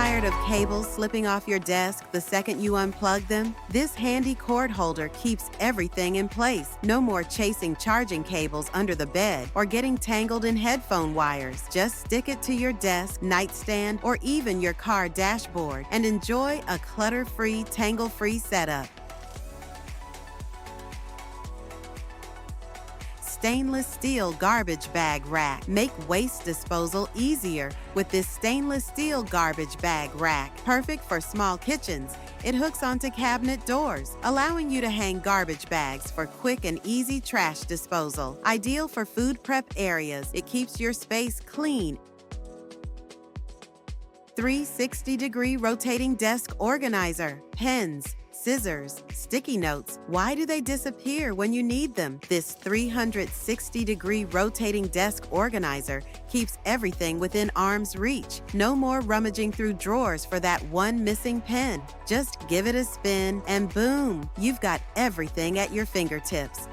Tired of cables slipping off your desk the second you unplug them? This handy cord holder keeps everything in place. No more chasing charging cables under the bed or getting tangled in headphone wires. Just stick it to your desk, nightstand, or even your car dashboard and enjoy a clutter-free, tangle-free setup. Stainless steel garbage bag rack. Make waste disposal easier with this stainless steel garbage bag rack. Perfect for small kitchens. It hooks onto cabinet doors, allowing you to hang garbage bags for quick and easy trash disposal. Ideal for food prep areas. It keeps your space clean. 360-degree rotating desk organizer. Pens, scissors, sticky notes. Why do they disappear when you need them? This 360-degree rotating desk organizer keeps everything within arm's reach. No more rummaging through drawers for that one missing pen. Just give it a spin and boom, you've got everything at your fingertips.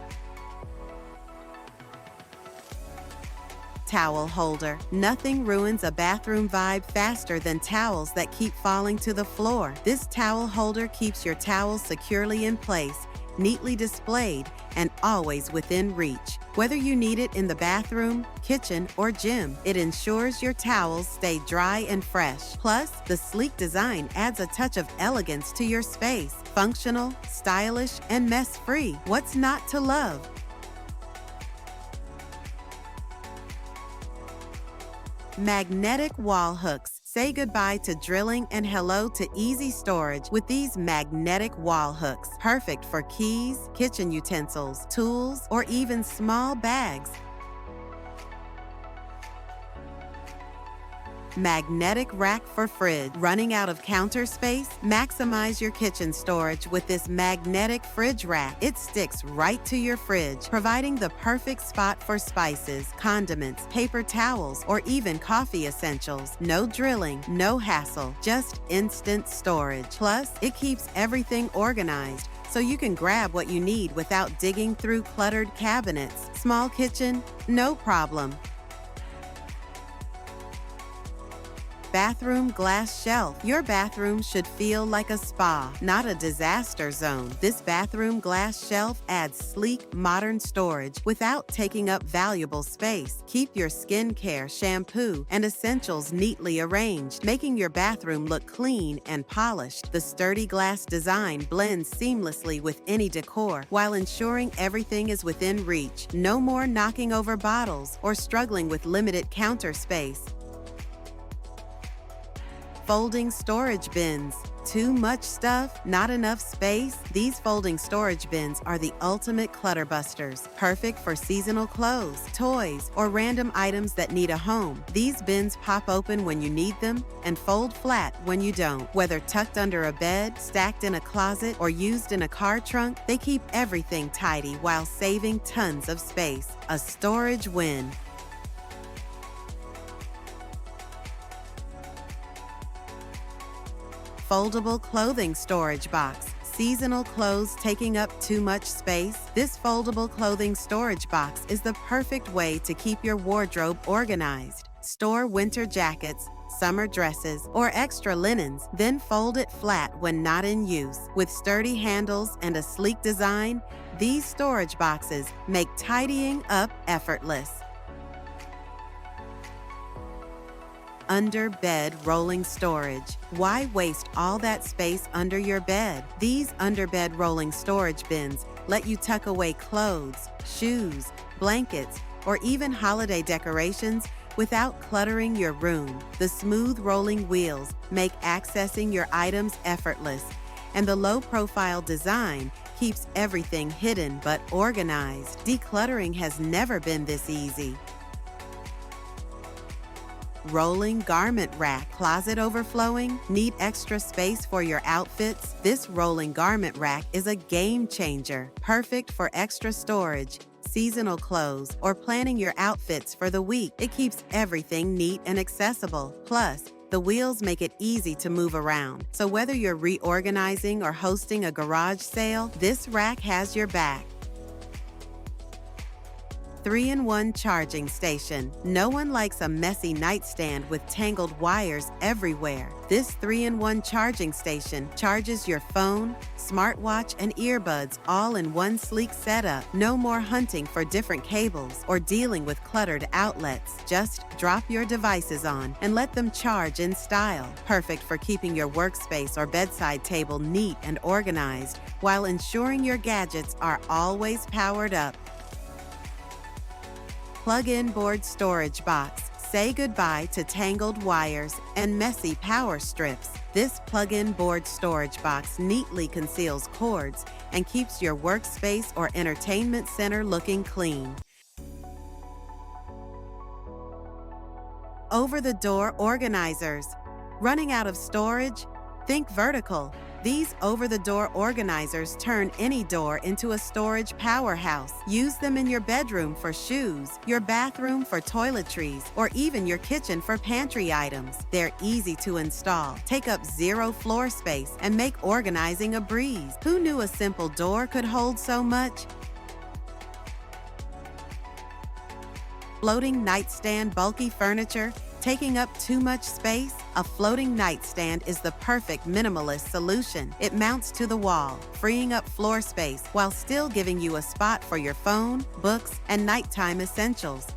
Towel holder. Nothing ruins a bathroom vibe faster than towels that keep falling to the floor. This towel holder keeps your towels securely in place, neatly displayed, and always within reach. Whether you need it in the bathroom, kitchen, or gym, it ensures your towels stay dry and fresh. Plus, the sleek design adds a touch of elegance to your space. Functional, stylish, and mess-free. What's not to love? Magnetic wall hooks. Say goodbye to drilling and hello to easy storage with these magnetic wall hooks. Perfect for keys, kitchen utensils, tools, or even small bags. Magnetic rack for fridge. Running out of counter space? Maximize your kitchen storage with this magnetic fridge rack. It sticks right to your fridge, providing the perfect spot for spices, condiments, paper towels, or even coffee essentials. No drilling, no hassle, just instant storage. Plus, it keeps everything organized, so you can grab what you need without digging through cluttered cabinets. Small kitchen? No problem. Bathroom glass shelf. Your bathroom should feel like a spa, not a disaster zone. This bathroom glass shelf adds sleek, modern storage without taking up valuable space. Keep your skincare, shampoo, and essentials neatly arranged, making your bathroom look clean and polished. The sturdy glass design blends seamlessly with any decor while ensuring everything is within reach. No more knocking over bottles or struggling with limited counter space. Folding storage bins. Too much stuff? Not enough space? These folding storage bins are the ultimate clutter busters. Perfect for seasonal clothes, toys, or random items that need a home. These bins pop open when you need them and fold flat when you don't. Whether tucked under a bed, stacked in a closet, or used in a car trunk, they keep everything tidy while saving tons of space. A storage win. Foldable clothing storage box. Seasonal clothes taking up too much space? This foldable clothing storage box is the perfect way to keep your wardrobe organized. Store winter jackets, summer dresses, or extra linens, then fold it flat when not in use. With sturdy handles and a sleek design, these storage boxes make tidying up effortless. Under bed rolling storage. Why waste all that space under your bed? These underbed rolling storage bins let you tuck away clothes, shoes, blankets, or even holiday decorations without cluttering your room. The smooth rolling wheels make accessing your items effortless, and the low-profile design keeps everything hidden but organized. Decluttering has never been this easy. Rolling garment rack. Closet overflowing? Need extra space for your outfits? This rolling garment rack is a game changer. Perfect for extra storage, seasonal clothes, or planning your outfits for the week. It keeps everything neat and accessible. Plus, the wheels make it easy to move around. So whether you're reorganizing or hosting a garage sale, this rack has your back. 3-in-1 charging station. No one likes a messy nightstand with tangled wires everywhere. This 3-in-1 charging station charges your phone, smartwatch, and earbuds all in one sleek setup. No more hunting for different cables or dealing with cluttered outlets. Just drop your devices on and let them charge in style. Perfect for keeping your workspace or bedside table neat and organized while ensuring your gadgets are always powered up. Plug-in board storage box. Say goodbye to tangled wires and messy power strips. This plug-in board storage box neatly conceals cords and keeps your workspace or entertainment center looking clean. Over-the-door organizers. Running out of storage? Think vertical. These over-the-door organizers turn any door into a storage powerhouse. Use them in your bedroom for shoes, your bathroom for toiletries, or even your kitchen for pantry items. They're easy to install, take up zero floor space, and make organizing a breeze. Who knew a simple door could hold so much? Floating nightstand bulky furniture taking up too much space? A floating nightstand is the perfect minimalist solution. It mounts to the wall, freeing up floor space while still giving you a spot for your phone, books, and nighttime essentials.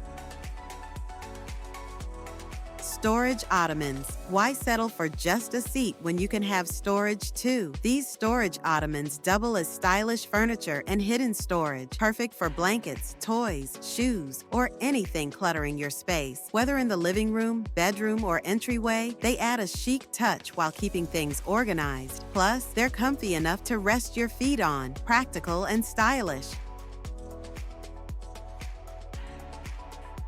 Storage ottomans. Why settle for just a seat when you can have storage too? These storage ottomans double as stylish furniture and hidden storage, perfect for blankets, toys, shoes, or anything cluttering your space. Whether in the living room, bedroom, or entryway, they add a chic touch while keeping things organized. Plus, they're comfy enough to rest your feet on, practical and stylish.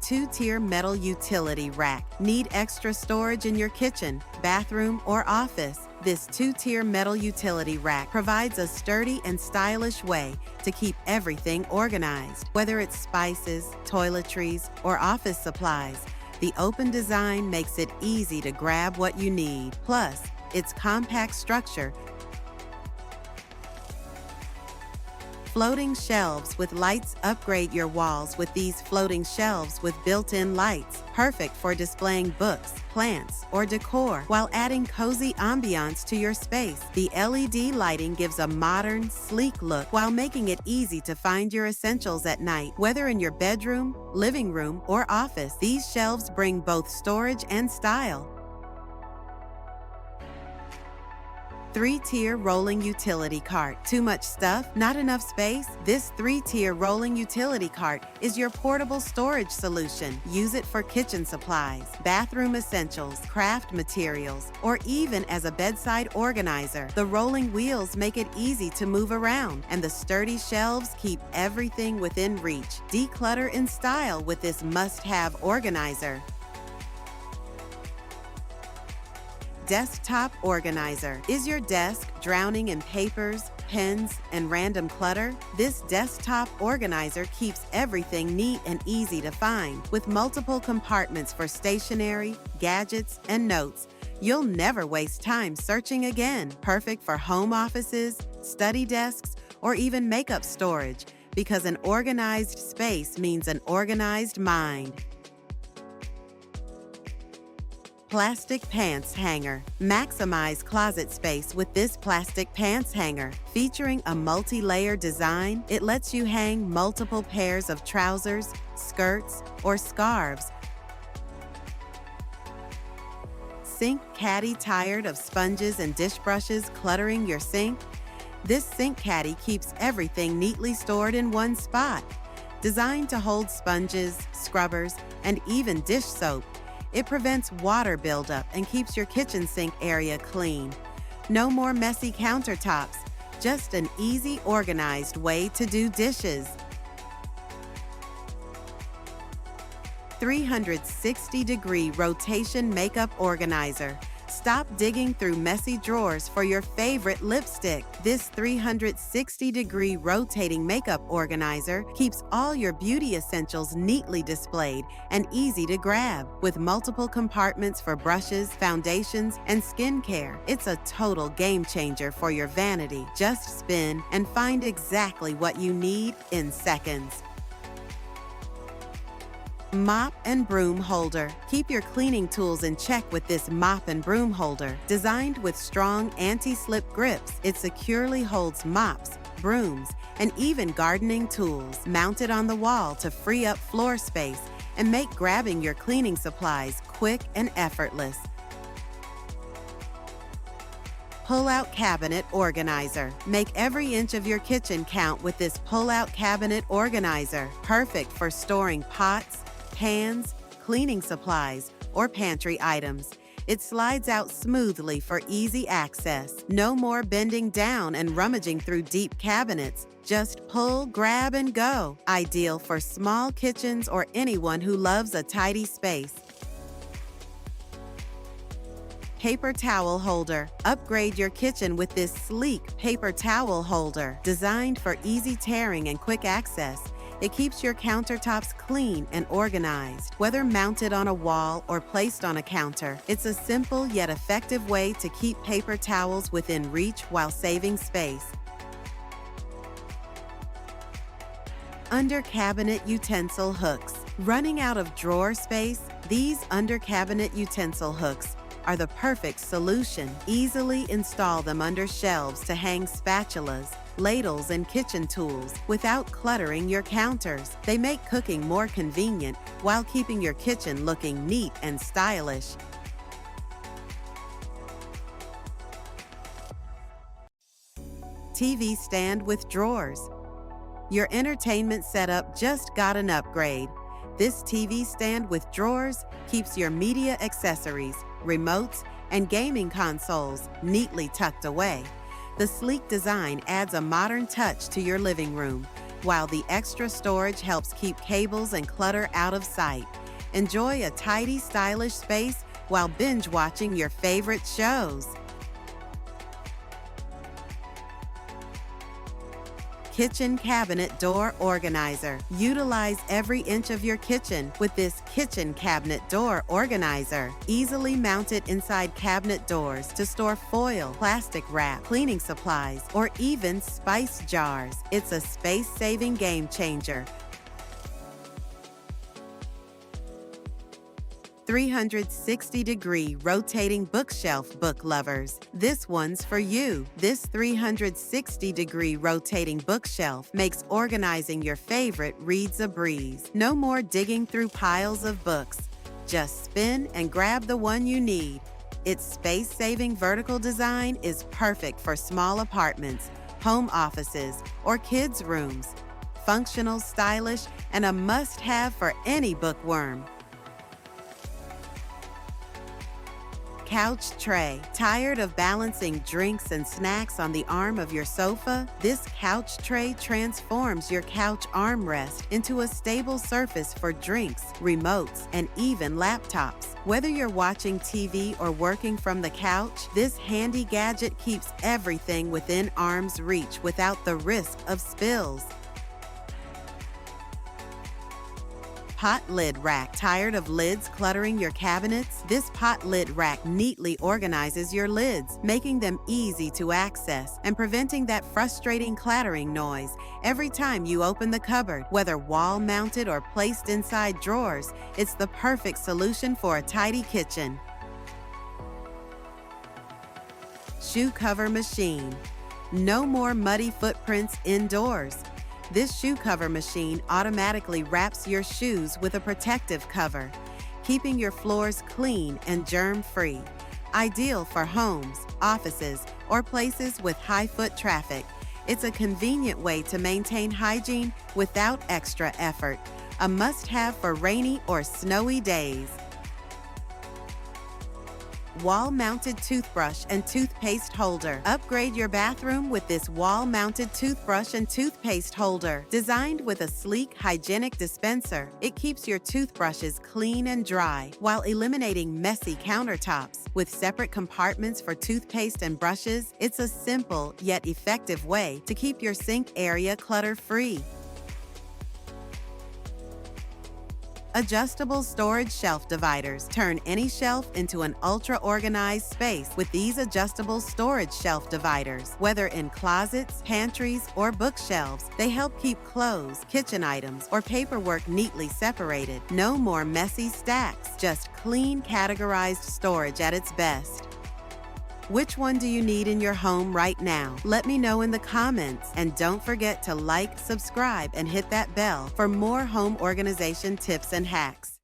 Two-tier metal utility rack. Need extra storage in your kitchen, bathroom, or office? This two-tier metal utility rack provides a sturdy and stylish way to keep everything organized. Whether it's spices, toiletries, or office supplies, the open design makes it easy to grab what you need. Plus, its compact structure. Floating shelves with lights. Upgrade your walls with these floating shelves with built-in lights, perfect for displaying books, plants, or decor while adding cozy ambiance to your space. The LED lighting gives a modern, sleek look while making it easy to find your essentials at night. Whether in your bedroom, living room, or office, these shelves bring both storage and style. Three-tier rolling utility cart. Too much stuff? Not enough space? This three-tier rolling utility cart is your portable storage solution. Use it for kitchen supplies, bathroom essentials, craft materials, or even as a bedside organizer. The rolling wheels make it easy to move around, and the sturdy shelves keep everything within reach. Declutter in style with this must-have organizer. Desktop organizer. Is your desk drowning in papers, pens, and random clutter? This desktop organizer keeps everything neat and easy to find. With multiple compartments for stationery, gadgets, and notes, you'll never waste time searching again. Perfect for home offices, study desks, or even makeup storage, because an organized space means an organized mind. Plastic pants hanger. Maximize closet space with this plastic pants hanger. Featuring a multi-layer design, it lets you hang multiple pairs of trousers, skirts, or scarves. Sink caddy. Tired of sponges and dish brushes cluttering your sink? This sink caddy keeps everything neatly stored in one spot. Designed to hold sponges, scrubbers, and even dish soap, it prevents water buildup and keeps your kitchen sink area clean. No more messy countertops, just an easy, organized way to do dishes. 360-degree rotation makeup organizer. Stop digging through messy drawers for your favorite lipstick. This 360-degree rotating makeup organizer keeps all your beauty essentials neatly displayed and easy to grab. With multiple compartments for brushes, foundations, and skincare, it's a total game changer for your vanity. Just spin and find exactly what you need in seconds. Mop and broom holder. Keep your cleaning tools in check with this mop and broom holder. Designed with strong anti-slip grips, it securely holds mops, brooms, and even gardening tools. Mounted on the wall to free up floor space and make grabbing your cleaning supplies quick and effortless. Pullout cabinet organizer. Make every inch of your kitchen count with this pull-out cabinet organizer. Perfect for storing pots, pans, cleaning supplies, or pantry items. It slides out smoothly for easy access. No more bending down and rummaging through deep cabinets. Just pull, grab, and go. Ideal for small kitchens or anyone who loves a tidy space. Paper towel holder. Upgrade your kitchen with this sleek paper towel holder. Designed for easy tearing and quick access, it keeps your countertops clean and organized. Whether mounted on a wall or placed on a counter, it's a simple yet effective way to keep paper towels within reach while saving space. Under cabinet utensil hooks. Running out of drawer space? These under cabinet utensil hooks are the perfect solution. Easily install them under shelves to hang spatulas, ladles, and kitchen tools without cluttering your counters. They make cooking more convenient while keeping your kitchen looking neat and stylish. TV stand with drawers. Your entertainment setup just got an upgrade. This TV stand with drawers keeps your media accessories, remotes, and gaming consoles neatly tucked away. The sleek design adds a modern touch to your living room, while the extra storage helps keep cables and clutter out of sight. Enjoy a tidy, stylish space while binge-watching your favorite shows. Kitchen cabinet door organizer. Utilize every inch of your kitchen with this kitchen cabinet door organizer. Easily mounted inside cabinet doors to store foil, plastic wrap, cleaning supplies, or even spice jars. It's a space-saving game changer. 360-degree rotating bookshelf book lovers. This one's for you. This 360-degree rotating bookshelf makes organizing your favorite reads a breeze. No more digging through piles of books. Just spin and grab the one you need. Its space-saving vertical design is perfect for small apartments, home offices, or kids' rooms. Functional, stylish, and a must-have for any bookworm. Couch tray. Tired of balancing drinks and snacks on the arm of your sofa? This couch tray transforms your couch armrest into a stable surface for drinks, remotes, and even laptops. Whether you're watching TV or working from the couch, this handy gadget keeps everything within arm's reach without the risk of spills. Pot lid rack. Tired of lids cluttering your cabinets? This pot lid rack neatly organizes your lids, making them easy to access and preventing that frustrating clattering noise every time you open the cupboard. Whether wall-mounted or placed inside drawers, it's the perfect solution for a tidy kitchen. Shoe cover machine. No more muddy footprints indoors. This shoe cover machine automatically wraps your shoes with a protective cover, keeping your floors clean and germ-free. Ideal for homes, offices, or places with high foot traffic. It's a convenient way to maintain hygiene without extra effort. A must-have for rainy or snowy days. Wall-mounted toothbrush and toothpaste holder. Upgrade your bathroom with this wall-mounted toothbrush and toothpaste holder. Designed with a sleek, hygienic dispenser, it keeps your toothbrushes clean and dry while eliminating messy countertops. With separate compartments for toothpaste and brushes, it's a simple yet effective way to keep your sink area clutter-free. Adjustable storage shelf dividers turn any shelf into an ultra-organized space with these adjustable storage shelf dividers. Whether in closets, pantries, or bookshelves, they help keep clothes, kitchen items, or paperwork neatly separated. No more messy stacks, just clean, categorized storage at its best. Which one do you need in your home right now? Let me know in the comments. And don't forget to like, subscribe, and hit that bell for more home organization tips and hacks.